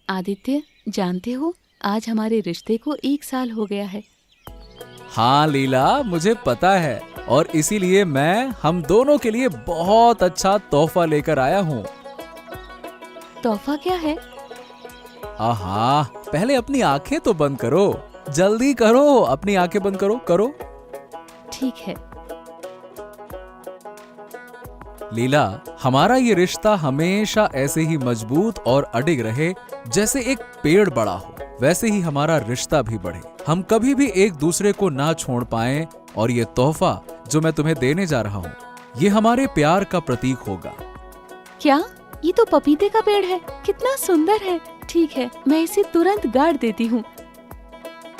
आदित्य, जानते हो आज हमारे रिश्ते को 1 साल हो गया है। हाँ लीला, मुझे पता है और इसीलिए मैं हम दोनों के लिए बहुत अच्छा तोहफा लेकर आया हूँ। तोहफा क्या है? आहा, पहले अपनी आंखें तो बंद करो, जल्दी करो, अपनी आंखें बंद करो करो। ठीक है। लीला, हमारा ये रिश्ता हमेशा ऐसे ही मजबूत और अडिग रहे। जैसे एक पेड़ बड़ा हो वैसे ही हमारा रिश्ता भी बढ़े। हम कभी भी एक दूसरे को ना छोड़ पाएं और ये तोहफा जो मैं तुम्हें देने जा रहा हूँ, ये हमारे प्यार का प्रतीक होगा। क्या? ये तो पपीते का पेड़ है, कितना सुंदर है। ठीक है, मैं इसे तुरंत गाड़ देती हूँ।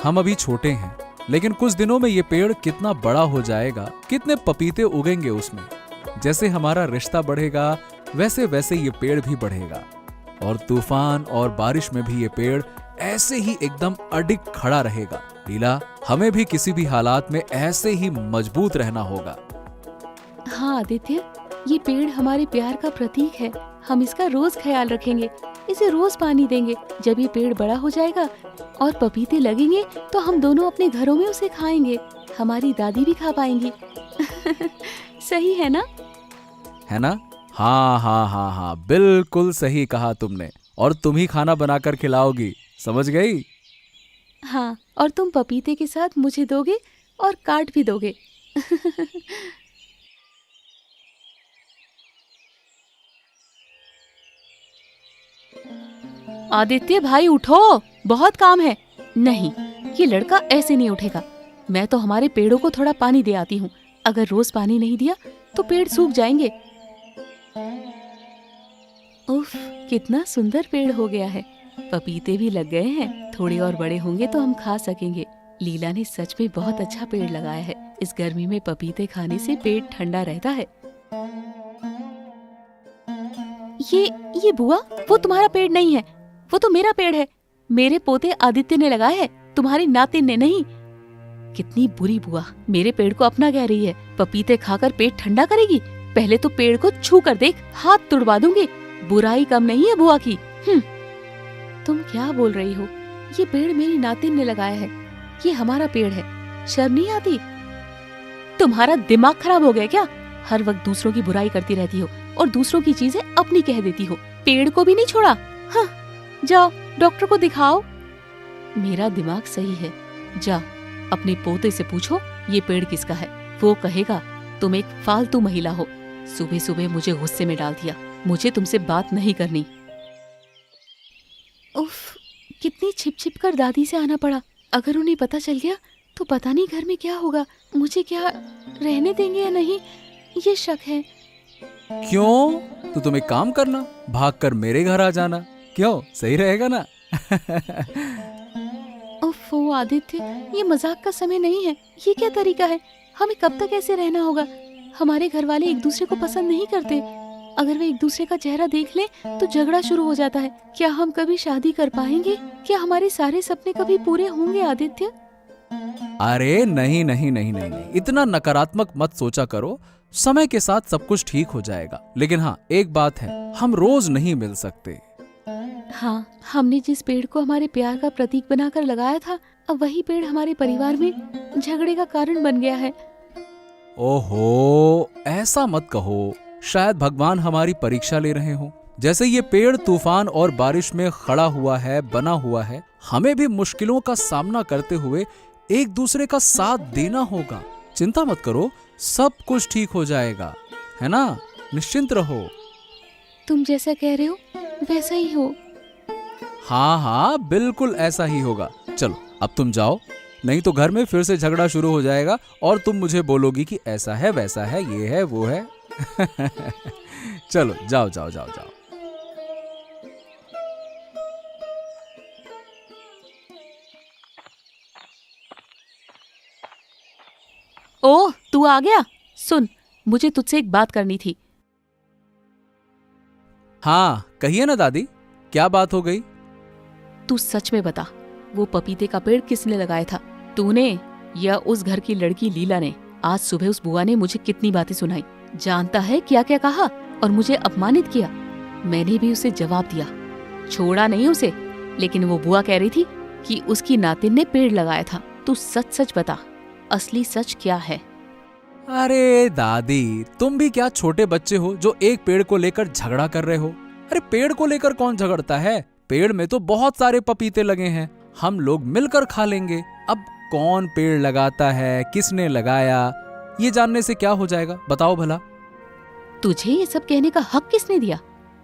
हम अभी छोटे हैं, लेकिन कुछ दिनों में ये पेड़ कितना बड़ा हो जाएगा, कितने पपीते उगेंगे उसमें। जैसे हमारा रिश्ता बढ़ेगा वैसे वैसे ये पेड़ भी बढ़ेगा और तूफान और बारिश में भी ये पेड़ ऐसे ही एकदम अडिग खड़ा रहेगा। लीला, हमें भी किसी भी हालात में ऐसे ही मजबूत रहना होगा। हाँ आदित्य, ये पेड़ हमारे प्यार का प्रतीक है। हम इसका रोज ख्याल रखेंगे, इसे रोज पानी देंगे। जब ये पेड़ बड़ा हो जाएगा और पपीते लगेंगे तो हम दोनों अपने घरों में उसे खाएंगे। हमारी दादी भी खा पाएंगी। सही है ना? है ना? हाँ हाँ हाँ हाँ, बिल्कुल सही कहा तुमने। और तुम ही खाना बनाकर खिलाओगी, समझ गई? हाँ, और तुम पपीते के साथ मुझे दोगे और काट भी दोगे। आदित्य भाई उठो, बहुत काम है। नहीं, ये लड़का ऐसे नहीं उठेगा। मैं तो हमारे पेड़ों को थोड़ा पानी दे आती हूँ। अगर रोज पानी नहीं दिया तो पेड़ सूख जाएंगे। उफ, कितना सुंदर पेड़ हो गया है। पपीते भी लग गए हैं। थोड़े और बड़े होंगे तो हम खा सकेंगे। लीला ने सच में बहुत अच्छा पेड़ लगाया है। इस गर्मी में पपीते खाने से पेट ठंडा रहता है। ये बुआ, वो तुम्हारा पेड़ नहीं है, वो तो मेरा पेड़ है। मेरे पोते आदित्य ने लगाया है, तुम्हारी नातिन ने नहीं। कितनी बुरी बुआ, मेरे पेड़ को अपना कह रही है। पपीते खाकर पेट ठंडा करेगी। पहले तो पेड़ को छू कर देख, हाथ तुड़वा दूंगी। बुराई कम नहीं है बुआ की। तुम क्या बोल रही हो? ये पेड़ मेरी नातिन ने लगाया है, ये हमारा पेड़ है। शर्म नहीं आती? तुम्हारा दिमाग खराब हो गया क्या? हर वक्त दूसरों की बुराई करती रहती हो और दूसरों की चीजें अपनी कह देती हो। पेड़ को भी नहीं छोड़ा। हाँ, जाओ डॉक्टर को दिखाओ। मेरा दिमाग सही है। जाओ अपने पोते से पूछो ये पेड़ किसका है। वो कहेगा तुम एक फालतू महिला हो। सुबह सुबह मुझे गुस्से में डाल दिया। मुझे तुमसे बात नहीं करनी। उफ, कितनी छिप छिप कर दादी से आना पड़ा। अगर उन्हें पता चल गया तो पता नहीं घर में क्या होगा। मुझे क्या रहने देंगे या नहीं, ये शक है। क्यों? तो तुम एक काम करना, भागकर मेरे घर आ जाना। क्यों, सही रहेगा ना? ओफो आदित्य, ये मजाक का समय नहीं है। ये क्या तरीका है? हमें कब तक ऐसे रहना होगा? हमारे घर वाले एक दूसरे को पसंद नहीं करते। अगर वे एक दूसरे का चेहरा देख ले तो झगड़ा शुरू हो जाता है। क्या हम कभी शादी कर पाएंगे? क्या हमारे सारे सपने कभी पूरे होंगे आदित्य? अरे नहीं नहीं नहीं नहीं नहीं, इतना नकारात्मक मत सोचा करो। समय के साथ सब कुछ ठीक हो जाएगा। लेकिन हाँ, एक बात है, हम रोज नहीं मिल सकते। हाँ, हमने जिस पेड़ को हमारे प्यार का प्रतीक बनाकर लगाया था, अब वही पेड़ हमारे परिवार में झगड़े का कारण बन गया है। ओहो, ऐसा मत कहो। शायद भगवान हमारी परीक्षा ले रहे हो। जैसे ये पेड़ तूफान और बारिश में खड़ा हुआ है, बना हुआ है, हमें भी मुश्किलों का सामना करते हुए एक दूसरे का साथ देना होगा। चिंता मत करो, सब कुछ ठीक हो जाएगा, है ना? निश्चिंत रहो। तुम जैसा कह रहे हो वैसा ही हो। हाँ हाँ, बिल्कुल ऐसा ही होगा। चलो अब तुम जाओ, नहीं तो घर में फिर से झगड़ा शुरू हो जाएगा और तुम मुझे बोलोगी कि ऐसा है, वैसा है, ये है, वो है। चलो जाओ जाओ जाओ जाओ। ओह, तू आ गया। सुन, मुझे तुझसे एक बात करनी थी। हाँ कहिए ना दादी, क्या बात हो गई? तू सच में बता, वो पपीते का पेड़ किसने लगाया था? तूने या उस घर की लड़की लीला ने? आज सुबह उस बुआ ने मुझे कितनी बातें सुनाई। जानता है क्या क्या कहा और मुझे अपमानित किया। मैंने भी उसे जवाब दिया, छोड़ा नहीं उसे। लेकिन वो बुआ कह रही थी कि उसकी नातिन ने पेड़ लगाया था। तू सच सच बता, असली सच क्या है? अरे दादी, तुम भी क्या छोटे बच्चे हो जो एक पेड़ को लेकर झगड़ा कर रहे हो? अरे पेड़ को लेकर कौन झगड़ता है? पेड़ में तो बहुत सारे पपीते लगे हैं, हम लोग मिलकर खा लेंगे। अब कौन पेड़ लगाता है, किसने लगाया, ये जानने से क्या हो जाएगा? बताओ भला। तुझे ये सब कहने का हक किसने दिया?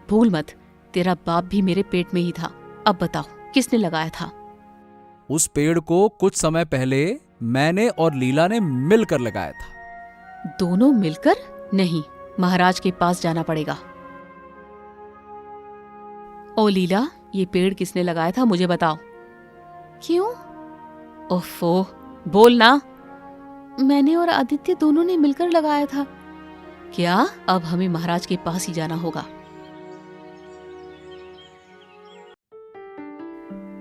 भूल मत, तेरा बाप भी मेरे पेट में ही था। अब बताओ, किसने लगाया था? उस पेड़ को कुछ समय पहले मैंने और लीला ने मिलकर लगाया था। दोनों मिलकर? नहीं, महाराज के पास जाना पड़ेगा। ओ लीला, ये पेड़ किसने लगाया था, मुझे बताओ। क्यों? ओफो, बोल ना। मैंने और आदित्य दोनों ने मिलकर लगाया था। क्या? अब हमें महाराज के पास ही जाना होगा।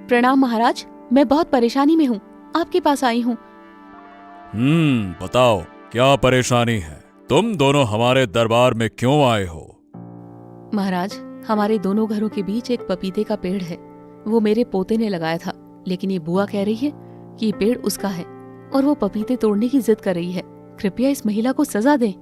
प्रणाम महाराज, मैं बहुत परेशानी में हूँ, आपके पास आई हूँ। बताओ क्या परेशानी है? तुम दोनों हमारे दरबार में क्यों आए हो? महाराज, हमारे दोनों घरों के बीच एक पपीते का पेड़ है। वो मेरे पोते ने लगाया था, लेकिन ये बुआ कह रही है कि ये पेड़ उसका है और वो पपीते तोड़ने की जिद कर रही है। कृपया इस महिला को सजा दें।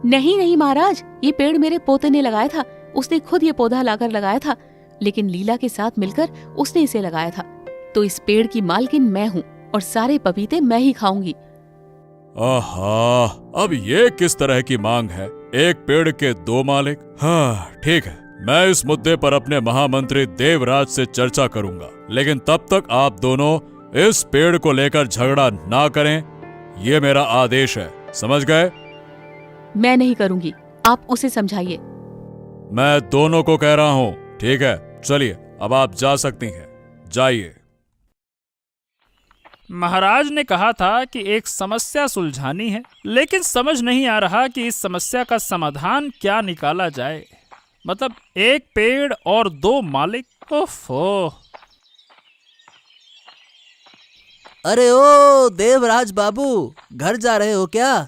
नहीं नहीं महाराज, ये पेड़ मेरे पोते ने लगाया था। उसने खुद ये पौधा लाकर लगाया था, लेकिन लीला के साथ मिलकर उसने इसे लगाया था। तो इस पेड़ की मालकिन मैं हूँ और सारे पपीते मैं ही खाऊंगी। आहा, अब ये किस तरह की मांग है? एक पेड़ के दो मालिक? हाँ ठीक है, मैं इस मुद्दे पर अपने महामंत्री देवराज से चर्चा करूंगा, लेकिन तब तक आप दोनों इस पेड़ को लेकर झगड़ा ना करें, ये मेरा आदेश है, समझ गए? मैं नहीं करूंगी, आप उसे समझाइए। मैं दोनों को कह रहा हूं। ठीक है, चलिए अब आप जा सकती हैं, जाइए। महाराज ने कहा था कि एक समस्या सुलझानी है, लेकिन समझ नहीं आ रहा कि इस समस्या का समाधान क्या निकाला जाए। मतलब एक पेड़ और दो मालिक। ओफो। अरे ओ देवराज बाबू, घर जा रहे हो क्या?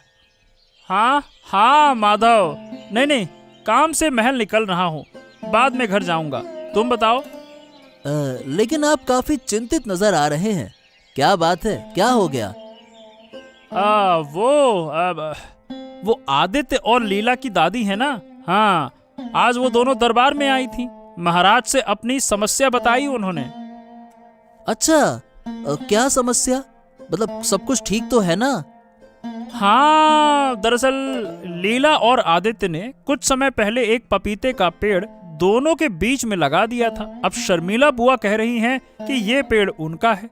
हाँ हाँ माधव, नहीं नहीं, काम से महल निकल रहा हूँ, बाद में घर जाऊंगा। तुम बताओ। लेकिन आप काफी चिंतित नजर आ रहे हैं, क्या बात है, क्या हो गया? वो आदित्य और लीला की दादी है ना, हाँ, आज वो दोनों दरबार में आई थी। महाराज से अपनी समस्या बताई उन्होंने। अच्छा, क्या समस्या? मतलब सब कुछ ठीक तो है ना? हाँ, दरअसल लीला और आदित्य ने कुछ समय पहले एक पपीते का पेड़ दोनों के बीच में लगा दिया था। अब शर्मिला बुआ कह रही हैं कि ये पेड़ उनका है,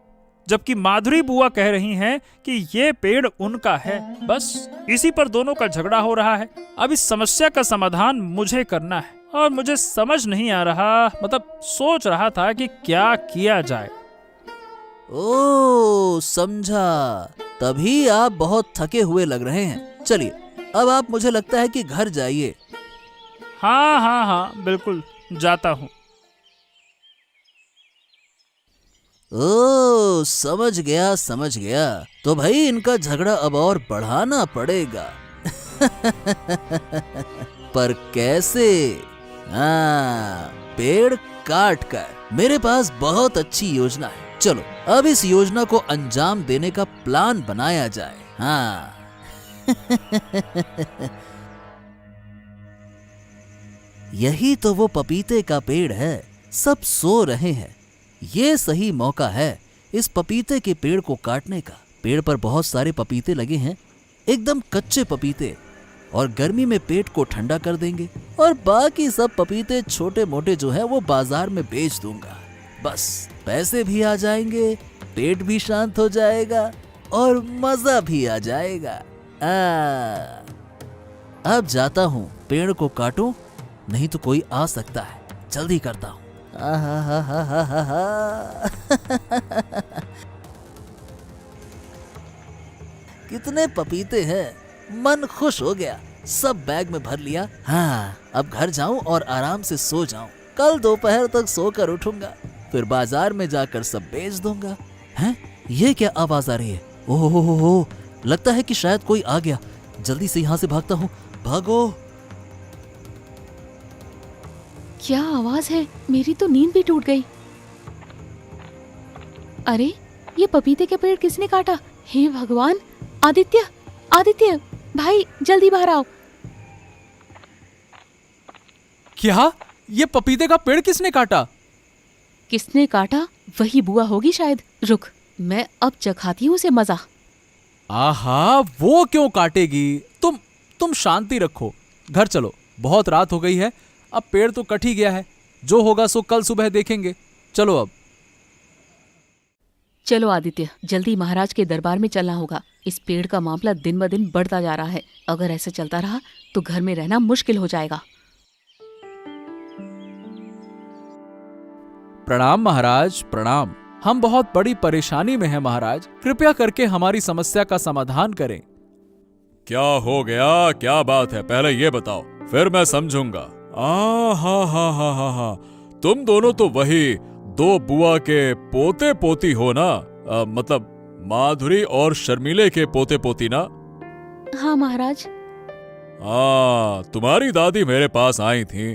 जबकि माधुरी बुआ कह रही हैं कि ये पेड़ उनका है। बस इसी पर दोनों का झगड़ा हो रहा है। अब इस समस्या का समाधान मुझे करना है और मुझे समझ नहीं आ रहा, मतलब सोच रहा था कि क्या किया जाए। ओ समझा, तभी आप बहुत थके हुए लग रहे हैं। चलिए, अब आप मुझे लगता है कि घर जाइए। हाँ हाँ हाँ, बिल्कुल जाता हूँ। ओ समझ गया समझ गया, तो भाई इनका झगड़ा अब और बढ़ाना पड़ेगा। पर कैसे? हाँ, पेड़ काट कर। मेरे पास बहुत अच्छी योजना है, चलो अब इस योजना को अंजाम देने का प्लान बनाया जाए। हाँ। यही तो वो पपीते का पेड़ है, सब सो रहे हैं। ये सही मौका है इस पपीते के पेड़ को काटने का। पेड़ पर बहुत सारे पपीते लगे हैं, एकदम कच्चे पपीते, और गर्मी में पेट को ठंडा कर देंगे, और बाकी सब पपीते छोटे मोटे जो है वो बाजार में बेच दूंगा। बस पैसे भी आ जाएंगे, पेट भी शांत हो जाएगा और मजा भी आ जाएगा। अब जाता हूँ, पेड़ को काटूं, नहीं तो कोई आ सकता है। जल्दी करता हूँ। कितने पपीते हैं, मन खुश हो गया। सब बैग में भर लिया। हाँ, अब घर जाऊं और आराम से सो जाऊं। कल दोपहर तक सोकर उठूंगा, फिर बाजार में जाकर सब बेच दूंगा। हैं? ये क्या आवाज आ रही है? ओहो, लगता है कि शायद कोई आ गया। जल्दी से यहाँ से भागता हूँ। भागो। क्या आवाज है? मेरी तो नींद भी टूट गई। अरे ये पपीते के पेड़ किसने काटा? हे भगवान! आदित्य, आदित्य भाई जल्दी बाहर आओ। क्या? ये पपीते का पेड़ किसने काटा? किसने काटा? वही बुआ होगी शायद। रुक, मैं अब चखाती हूँ उसे मजा। आहा, वो क्यों काटेगी? तुम शांति रखो, घर चलो, बहुत रात हो गई है। अब पेड़ तो कट ही गया है, जो होगा सो कल सुबह देखेंगे। चलो अब। चलो आदित्य, जल्दी महाराज के दरबार में चलना होगा। इस पेड़ का मामला दिन ब दिन बढ़ता जा रहा है। अगर ऐसे चलता रहा तो घर में रहना मुश्किल हो जाएगा। प्रणाम महाराज, प्रणाम। हम बहुत बड़ी परेशानी में हैं महाराज, कृपया करके हमारी समस्या का समाधान करें। क्या हो गया? क्या बात है? पहले ये बताओ, फिर मैं समझूंगा। हा, तुम दोनों तो वही दो बुआ के पोते पोती हो ना? मतलब माधुरी और शर्मिले के पोते पोती ना? हाँ महाराज। तुम्हारी दादी मेरे पास आई थी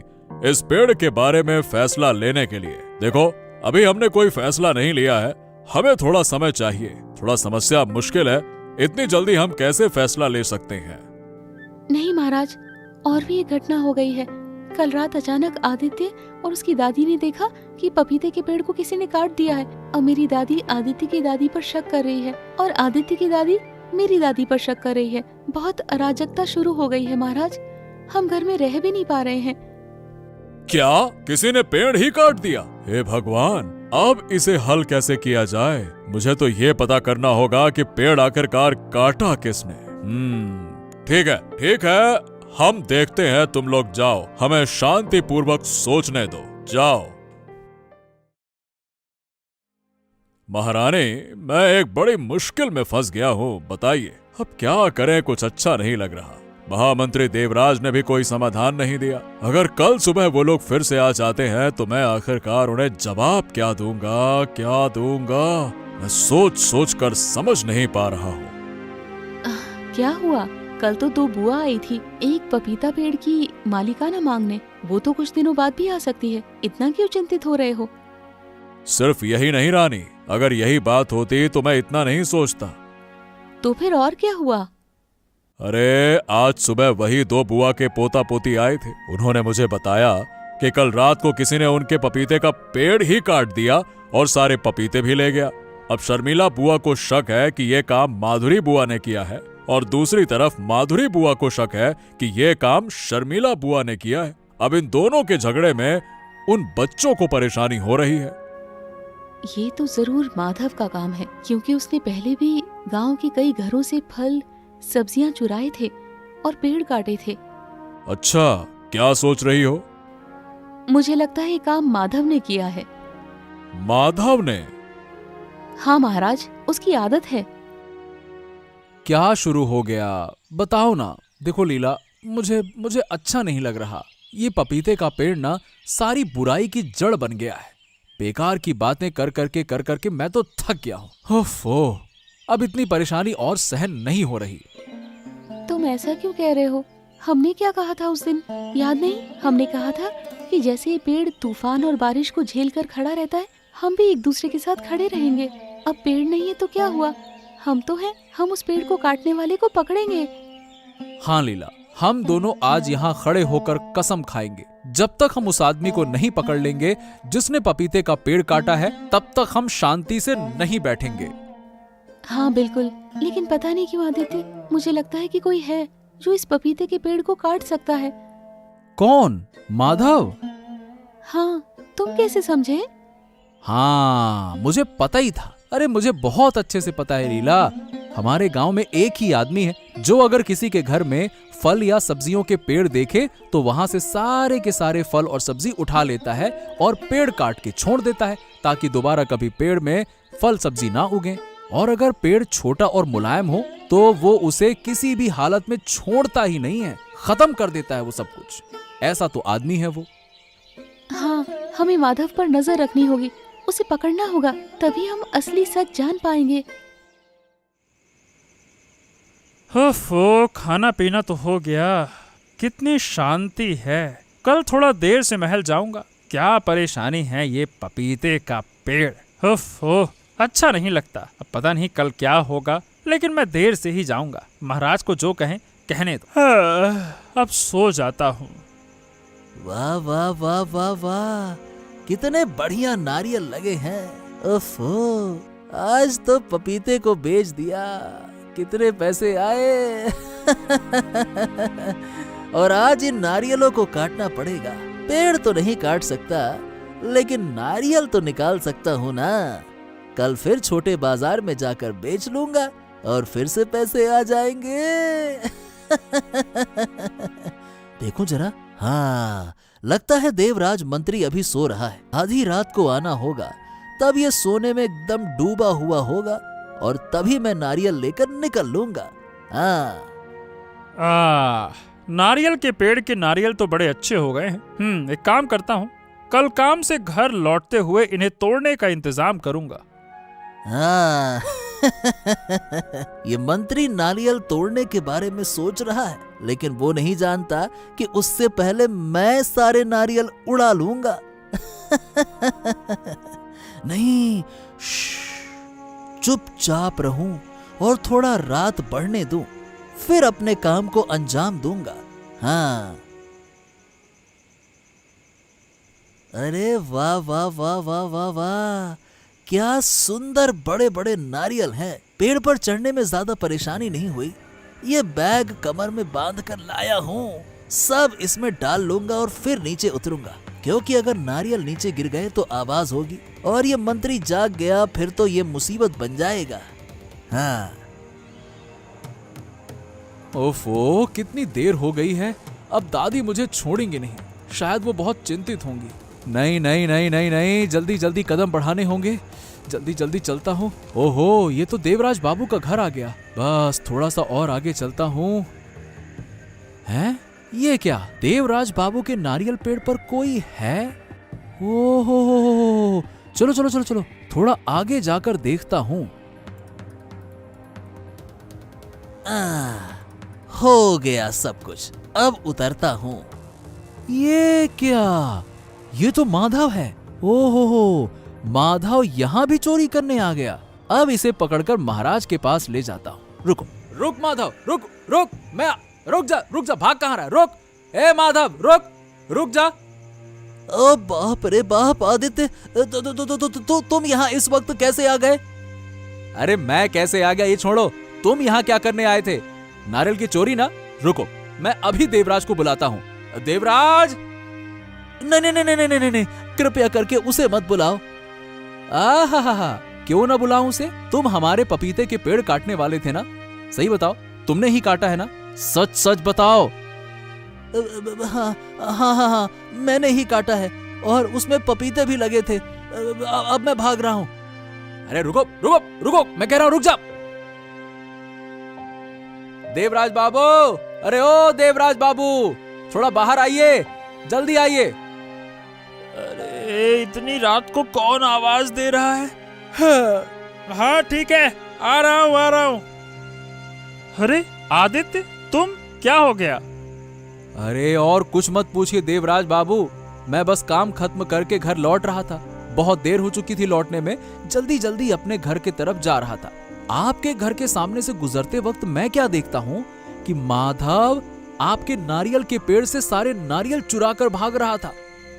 इस पेड़ के बारे में फैसला लेने के लिए। देखो, अभी हमने कोई फैसला नहीं लिया है, हमें थोड़ा समय चाहिए। थोड़ा समस्या मुश्किल है, इतनी जल्दी हम कैसे फैसला ले सकते हैं? नहीं महाराज, और भी एक घटना हो गई है। कल रात अचानक आदित्य और उसकी दादी ने देखा कि पपीते के पेड़ को किसी ने काट दिया है। अब मेरी दादी आदित्य की दादी पर शक कर रही है और आदित्य की दादी मेरी दादी पर शक कर रही है। बहुत अराजकता शुरू हो गई है महाराज, हम घर में रह भी नहीं पा रहे हैं। क्या? किसी ने पेड़ ही काट दिया? हे भगवान, अब इसे हल कैसे किया जाए? मुझे तो ये पता करना होगा कि पेड़ आखिरकार काटा किसने। ठीक है, हम देखते हैं। तुम लोग जाओ, हमें शांति पूर्वक सोचने दो। जाओ। महारानी, मैं एक बड़ी मुश्किल में फंस गया हूँ, बताइए अब क्या करें? कुछ अच्छा नहीं लग रहा। महामंत्री देवराज ने भी कोई समाधान नहीं दिया। अगर कल सुबह वो लोग फिर से आ जाते हैं तो मैं आखिरकार उन्हें जवाब क्या दूंगा? मैं सोच कर समझ नहीं पा रहा हूँ। क्या हुआ? कल तो दो बुआ आई थी एक पपीता पेड़ की मालिकाना मांगने। वो तो कुछ दिनों बाद भी आ सकती है, इतना क्यों चिंतित हो रहे हो? सिर्फ यही नहीं रानी, अगर यही बात होती तो मैं इतना नहीं सोचता। तो फिर और क्या हुआ? अरे, आज सुबह वही दो बुआ के पोता पोती आए थे। उन्होंने मुझे बताया कि कल रात को किसी ने उनके पपीते का पेड़ ही काट दिया और सारे पपीते भी ले गया। अब शर्मिला बुआ को शक है कि यह काम माधुरी बुआ ने किया है और दूसरी तरफ माधुरी बुआ को शक है कि यह काम शर्मिला बुआ ने किया है। अब इन दोनों के झगड़े में उन बच्चों को परेशानी हो रही है। ये तो जरूर माधव का काम है, क्योंकि उसने पहले भी गांव के कई घरों से फल सब्जियां चुराए थे और पेड़ काटे थे। अच्छा, क्या सोच रही हो? मुझे लगता है ये काम माधव ने किया है। माधव ने? हाँ महाराज, उसकी आदत है। क्या शुरू हो गया? बताओ ना। देखो लीला, मुझे अच्छा नहीं लग रहा। ये पपीते का पेड़ ना सारी बुराई की जड़ बन गया है। बेकार की बातें कर करके मैं तो थक गया हूँ। ओफो, अब इतनी परेशानी और सहन नहीं हो रही। तुम ऐसा क्यों कह रहे हो? हमने क्या कहा था उस दिन, याद नहीं? हमने कहा था कि जैसे ये पेड़ तूफान और बारिश को झेल कर खड़ा रहता है, हम भी एक दूसरे के साथ खड़े रहेंगे। अब पेड़ नहीं है तो क्या हुआ? हम तो हैं, हम उस पेड़ को काटने वाले को पकड़ेंगे। हाँ लीला, हम दोनों आज यहाँ खड़े होकर कसम खाएंगे, जब तक हम उस आदमी को नहीं पकड़ लेंगे जिसने पपीते का पेड़ काटा है, तब तक हम शांति से नहीं बैठेंगे। हाँ बिल्कुल, लेकिन पता नहीं क्यों आदित्य, मुझे लगता है कि कोई है जो इस पपीते के पेड़ को काट सकता है। कौन? माधव? हाँ, तुम कैसे समझे? हाँ, मुझे पता ही था। अरे मुझे बहुत अच्छे से पता है लीला। हमारे गांव में एक ही आदमी है जो अगर किसी के घर में फल या सब्जियों के पेड़ देखे तो वहां से सारे के सारे फल और सब्जी उठा लेता है और पेड़ काट के छोड़ देता है, ताकि दोबारा कभी पेड़ में फल सब्जी ना उगे। और अगर पेड़ छोटा और मुलायम हो तो वो उसे किसी भी हालत में छोड़ता ही नहीं है, खत्म कर देता है वो सब कुछ। ऐसा तो आदमी है वो। हाँ, हमें माधव पर नजर रखनी होगी, उसे पकड़ना होगा, तभी हम असली सच जान पाएंगे। ओफो, खाना पीना तो हो गया, कितनी शांति है। कल थोड़ा देर से महल जाऊंगा। क्या परेशानी है ये पपीते का पेड़। ओफो, अच्छा नहीं लगता। अब पता नहीं कल क्या होगा, लेकिन मैं देर से ही जाऊंगा। महाराज को जो कहें कहने दो। अब सो जाता हूँ। वाह वाह वाह वाह वाह, कितने बढ़िया नारियल लगे हैं। ओफो, आज तो पपीते को बेच दिया, कितने पैसे आए। और आज इन नारियलों को काटना पड़ेगा। पेड़ तो नहीं काट सकता, लेकिन नारियल तो निकाल सकता हूँ ना। कल फिर छोटे बाजार में जाकर बेच लूंगा और फिर से पैसे आ जाएंगे। देखो जरा, हाँ, लगता है देवराज मंत्री अभी सो रहा है। आधी रात को आना होगा, तब ये सोने में एकदम डूबा हुआ होगा और तभी मैं नारियल लेकर निकल लूंगा। हाँ, नारियल के पेड़ के नारियल तो बड़े अच्छे हो गए हैं। एक काम करता हूँ, कल काम से घर लौटते हुए इन्हें तोड़ने का इंतजाम करूंगा। हाँ। ये मंत्री नारियल तोड़ने के बारे में सोच रहा है, लेकिन वो नहीं जानता कि उससे पहले मैं सारे नारियल उड़ा लूंगा। नहीं, चुपचाप रहूं और थोड़ा रात बढ़ने दूं, फिर अपने काम को अंजाम दूंगा। हाँ। अरे वाह वाह वाह वाह वाह वाह, क्या सुंदर बड़े बड़े नारियल हैं। पेड़ पर चढ़ने में ज्यादा परेशानी नहीं हुई। ये बैग कमर में बांध कर लाया हूँ, सब इसमें डाल लूंगा और फिर नीचे उतरूंगा, क्योंकि अगर नारियल नीचे गिर गए तो आवाज होगी और ये मंत्री जाग गया फिर तो ये मुसीबत बन जाएगा। हाँ। ओफो, कितनी देर हो गई है। अब दादी मुझे छोड़ेंगे नहीं, शायद वो बहुत चिंतित होंगी। नहीं नहीं नहीं नहीं नहीं, जल्दी जल्दी कदम बढ़ाने होंगे, जल्दी जल्दी चलता हूँ। ओहो, ये तो देवराज बाबू का घर आ गया। बस थोड़ा सा और आगे चलता हूँ। हैं? ये क्या, देवराज बाबू के नारियल पेड़ पर कोई है? ओहो, चलो चलो चलो चलो, थोड़ा आगे जाकर देखता हूँ। हो गया सब कुछ, अब उतरता हूँ। ये क्या, ये तो माधव है। ओहो, माधव यहाँ भी चोरी करने आ गया। अब इसे पकड़कर महाराज के पास ले जाता हूँ। रुको, रुक माधव, रुक रुक, मैं रुक जा, भाग कहाँ रहा है? रुक, ए माधव, रुक जा। ओ बाप रे बाप, आदित्य, तुम यहाँ इस वक्त कैसे आ गए? अरे मैं कैसे आ गया ये छोड़ो, तुम यहाँ क्या करने आए थे? नारियल की चोरी ना। रुको, मैं अभी देवराज को बुलाता हूँ। देवराज! नहीं नहीं नहीं नहीं नहीं नहीं, कृपया करके उसे मत बुलाओ। आहा, क्यों ना बुलाऊं उसे? तुम हमारे पपीते के पेड़ काटने वाले थे ना? सही बताओ, तुमने ही काटा है ना? सच सच बताओ। हाँ हाँ हाँ हाँ, मैंने ही काटा है और उसमें पपीते भी लगे थे। अब मैं भाग रहा हूँ। अरे रुको रुको रुको, मैं कह रहा हूँ रुक जा। देवराज बाबू, अरे ओ देवराज बाबू, थोड़ा बाहर आइए, जल्दी आइए। अरे इतनी रात को कौन आवाज दे रहा है? हाँ ठीक है, आ रहा हूँ। अरे आदित्य, तुम, क्या हो गया? अरे और कुछ मत पूछिए देवराज बाबू, मैं बस काम खत्म करके घर लौट रहा था। बहुत देर हो चुकी थी लौटने में, जल्दी जल्दी अपने घर के तरफ जा रहा था। आपके घर के सामने से गुजरते वक्त मैं क्या देखता हूँ कि माधव आपके नारियल के पेड़ से सारे नारियल चुरा कर भाग रहा था।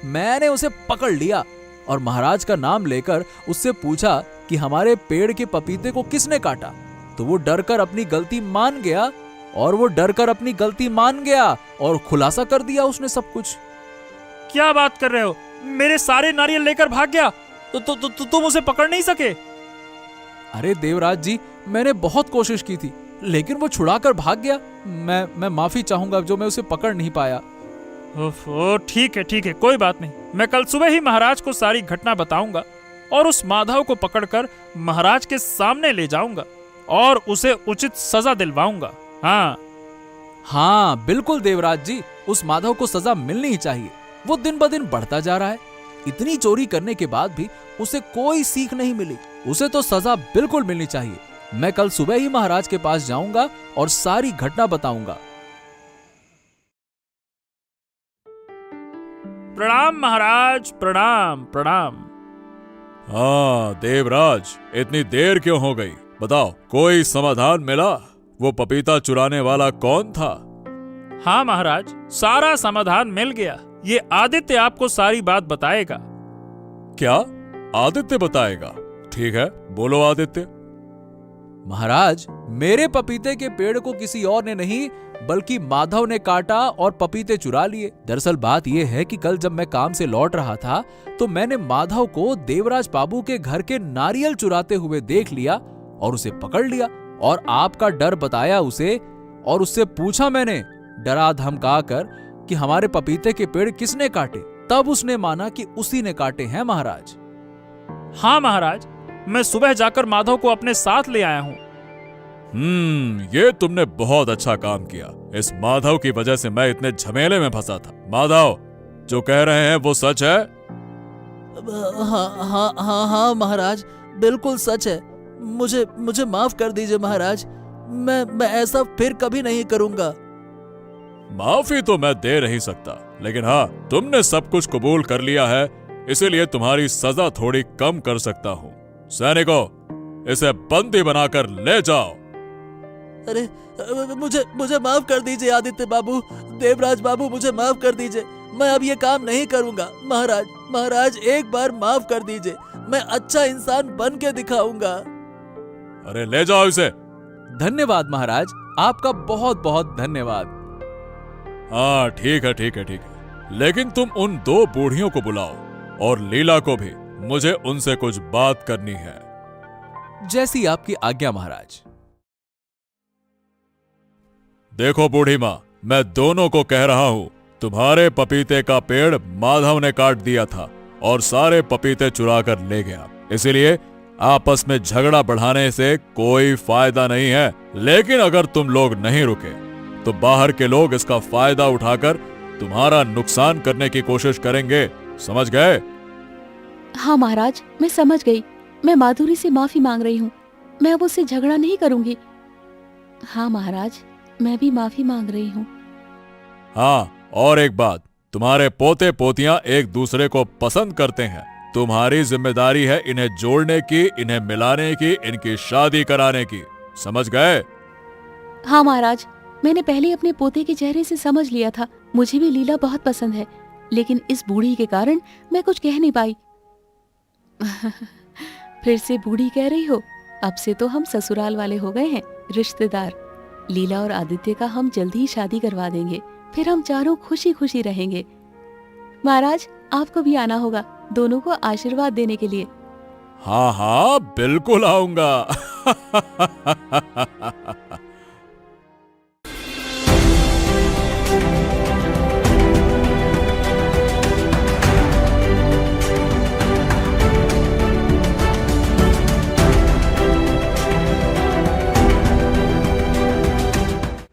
मैंने उसे पकड़ लिया और महाराज का नाम लेकर उससे पूछा कि हमारे पेड़ के पपीते को किसने काटा। तो वो डरकर अपनी गलती मान गया और खुलासा कर दिया उसने सब कुछ। क्या बात कर रहे हो? मेरे सारे नारियल लेकर भाग गया तो तुम उसे पकड़ नहीं सके? अरे देवराज जी, मैंने बहुत कोशिश की थी, लेकिन वो छुड़ाकर भाग गया। मैं माफी चाहूंगा जो मैं उसे पकड़ नहीं पाया। ओफो, ठीक है, कोई बात नहीं। मैं कल सुबह ही महाराज को सारी घटना बताऊंगा और उस माधव को पकड़कर महाराज के सामने ले जाऊंगा और उसे उचित सजा दिलवाऊंगा। हाँ बिल्कुल देवराज जी, उस माधव को सजा मिलनी ही चाहिए। वो दिन ब दिन बढ़ता जा रहा है। इतनी चोरी करने के बाद भी उसे कोई सीख नहीं मिली। उसे तो सजा बिल्कुल मिलनी चाहिए। मैं कल सुबह ही महाराज के पास जाऊंगा और सारी घटना बताऊंगा। प्रणाम महाराज, प्रणाम प्रणाम। हाँ देवराज, इतनी देर क्यों हो गई? बताओ, कोई समाधान मिला? वो पपीता चुराने वाला कौन था? हाँ महाराज, सारा समाधान मिल गया। ये आदित्य आपको सारी बात बताएगा। क्या आदित्य बताएगा? ठीक है, बोलो आदित्य। महाराज, मेरे पपीते के पेड़ को किसी और ने नहीं बल्कि माधव ने काटा और पपीते चुरा लिए। दरअसल बात यह है कि कल जब मैं काम से लौट रहा था तो मैंने माधव को देवराज बाबू के घर के नारियल चुराते हुए देख लिया और उसे पकड़ लिया और आपका डर बताया उसे, और उससे पूछा मैंने डरा धमका कर कि हमारे पपीते के पेड़ किसने काटे। तब उसने माना कि उसी ने काटे हैं महाराज। हाँ महाराज, मैं सुबह जाकर माधव को अपने साथ ले आया हूँ। ये तुमने बहुत अच्छा काम किया। इस माधव की वजह से मैं इतने झमेले में फंसा था। माधव, जो कह रहे हैं वो सच है? हाँ हाँ हाँ हाँ महाराज, बिल्कुल सच है। मुझे माफ कर दीजिए महाराज। मैं ऐसा फिर कभी नहीं करूंगा। माफी तो मैं दे नहीं सकता, लेकिन हाँ, तुमने सब कुछ कबूल कर लिया है, इसीलिए तुम्हारी सजा थोड़ी कम कर सकता हूँ। सैनिकों, इसे बंदी बनाकर ले जाओ। अरे मुझे माफ कर दीजिए आदित्य बाबू, देवराज बाबू, मुझे माफ कर दीजिए। मैं अब ये काम नहीं करूंगा। महाराज एक बार माफ कर दीजिए। मैं अच्छा इंसान बन के दिखाऊंगा। अरे ले जाओ इसे। धन्यवाद महाराज, आपका बहुत बहुत धन्यवाद। हाँ ठीक है, लेकिन तुम उन 2 बूढ़ियों को बुलाओ और लीला को भी। मुझे उनसे कुछ बात करनी है। जैसी आपकी आज्ञा महाराज। देखो बूढ़ी माँ, मैं दोनों को कह रहा हूँ, तुम्हारे पपीते का पेड़ माधव ने काट दिया था और सारे पपीते चुरा कर ले गया। इसीलिए आपस में झगड़ा बढ़ाने से कोई फायदा नहीं है। लेकिन अगर तुम लोग नहीं रुके तो बाहर के लोग इसका फायदा उठाकर तुम्हारा नुकसान करने की कोशिश करेंगे। समझ गए? हाँ महाराज, मैं समझ गई। मैं माधुरी से माफी मांग रही हूँ। मैं अब उससे झगड़ा नहीं करूंगी। हाँ महाराज, मैं भी माफी मांग रही हूँ। हाँ, और एक बात, तुम्हारे पोते पोतियां एक दूसरे को पसंद करते हैं। तुम्हारी जिम्मेदारी है इन्हें जोड़ने की, इन्हें मिलाने की, इनकी शादी कराने की। समझ गए? हाँ महाराज, मैंने पहले अपने पोते के चेहरे से समझ लिया था। मुझे भी लीला बहुत पसंद है, लेकिन इस बूढ़ी के कारण मैं कुछ कह नहीं पाई। फिर से बूढ़ी कह रही हो? अब से तो हम ससुराल वाले हो गए हैं, रिश्तेदार। लीला और आदित्य का हम जल्दी ही शादी करवा देंगे, फिर हम चारों खुशी खुशी रहेंगे। महाराज, आपको भी आना होगा दोनों को आशीर्वाद देने के लिए। हाँ हाँ, बिल्कुल आऊंगा।